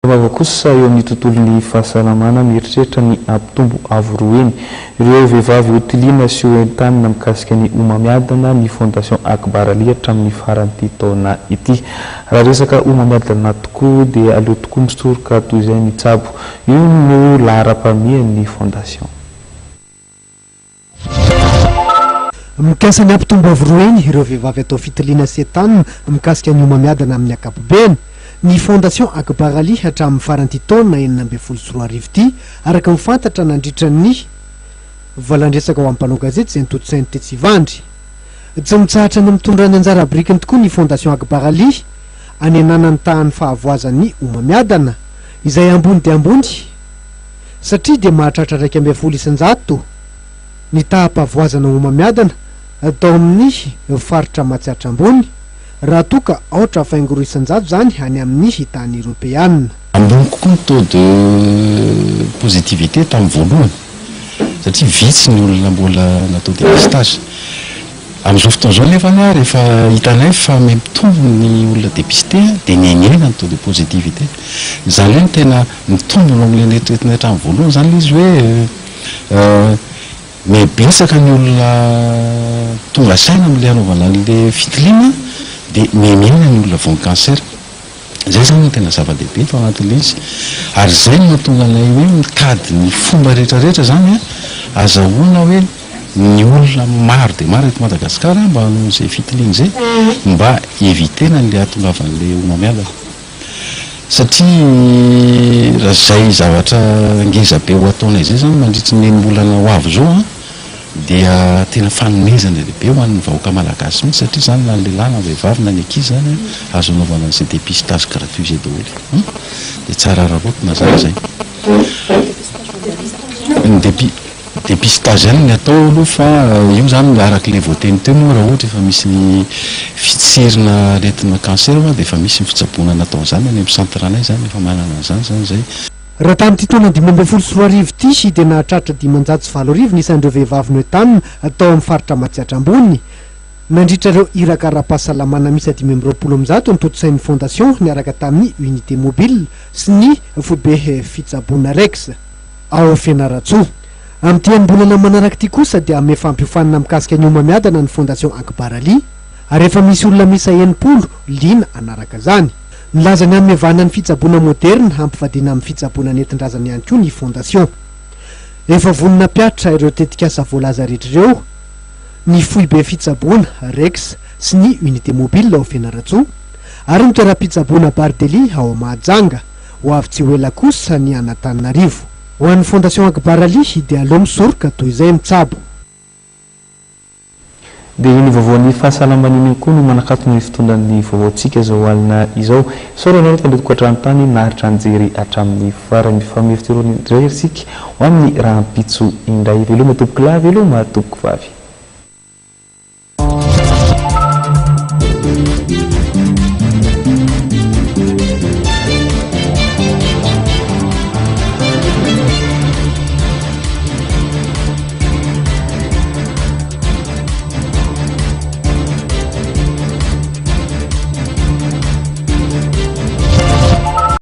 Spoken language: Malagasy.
Vava kosa eo amin'ny tontolon'ny fahasalamana mieritreritra ny ampitombo avoroeny ireo vehivavy hotiliana sy hoentanina mikasika ny omamiadana ny fondation Akbar Ali hatramin'ny faran'ity taona ity. Raha resaka omamiadana tokoa dia aleo tokoa misoroka toy izay ny tsabo. Io no laharam-pamian'ny fondation. Mikasa ny ampitombo avoroeny ireo vehivavy atao fitiliana sy entanina mikasika ny omamiadana amin'ny ankapobeny. Ny fondation Akbar Ali hatramin'ny faran'ity taona 2024 ity araka mifantatra nandritra ny valandresaka ho ampanao gazety izay nitotsainy Tetsivandry. Tsy mitsahatra ny mitondra ny anjara brikiny tokoa ny fondation Akbar Ali anenana ny tahan'ny fahavoazan'ny omamiadana izay ambony dia ambony satria dia mahatratra 120 ny taham-pahavoazana omamiadana atao amin'ny faritra matsiatra ambony raha toka aotra faingoro isan-jato zany any amin'ny tany européenne. Ambony kokoa ny taux de positivité tamin'ny voalohany satria vitsy ny olona mbola natao dépistage. Amin'izao fotoana izao nefa rehefa hitanay fa mitombo ny olona dépisté dia niainena ny taux de positivité. Izany hoe tena mitombo amin'ilay neritreretina hatramin'ny voalohany zany izy hoe mibetsaka ny olona tonga saina amin'ilay anaovana an'ilay fitiliana dia miainena ny olona vao ny cancer. Zay zany no tena zava-dehibe tao anatin'ilay izy ary zay no mahatonga anay hoe mikady ny fomba rehetrarehetra zany azahoana hoe ny olona maro dia maro eto Madagasikara mba hanao izay fitiliana izay mba evitena n'ilay ahatongavan'ilay omamiadana. Satria raha zay zavatra ngeza be ho ataonay izay zany mandritry ny mbolana ho avy zao dia tena fanomezana lehibe ho an'ny vahoaka malagasy mihitsy satria zany na ny lehilahy na vehivavy na ny ankizy zany azo anaovana an'izay dépistage gratuit zay daholo dia tsara rarotina zany zay. Ny dépistage zany ny atao aloha fa io zany arak'ilay voateny teo moa raha ohatra efa misy ny fitserina aretina cancer dia efa misy ny fitsaboana natao zany any amin'ny centre anay zany efa manana an'izany zany zay. Raha tamin'ity taona 2024 ity dia nahatratra 504 nisan'ireo vehivavy noentanina atao amin'ny faritra matsiatra ambony. Nandritra ireo iraka-ara-pahasalamana misy 520 ny totsain'ny fondation niaraka tamin'ny unité mobile sy ny foibe fitsaboana rex ao Fianaratsoa. Amin'ity ambolana manaraka ity kosa dia ame fampiofanana mikasika ny omamiadana ny fondation Akbar Ali ary efa misy olona misa 90 liana anaraka zany. Nilazany amin'ny mevana ny fitsaboana moderne hampivadina amin'ny fitsaboana nentin-drazana ihany koa ny fondation. Efa vonina piatra ireo tetikasa voalaza rehetra ireo ny foibe fitsaboana rex sy ny unité mobile ao Fianaratsoa ary ny toeram-pitsaboana Bardely ao Mahajanga ho avy tsy ho ela kosa ny Antananarivo. Ho an'ny fondation Akbar Ali dia aleo misoroka toy izay mitsabo. Dia ny vaovaon'ny fahasalamana koa no manakatona ny fitondran'ny vaovaontsika izao alina izao. Saorana arao tandreko hatrany naharitra anjery hatramin'ny farany famefitirony indray isika ho amin'ny rahampitso indray veloma tompoko lahy veloma tompoko vavy.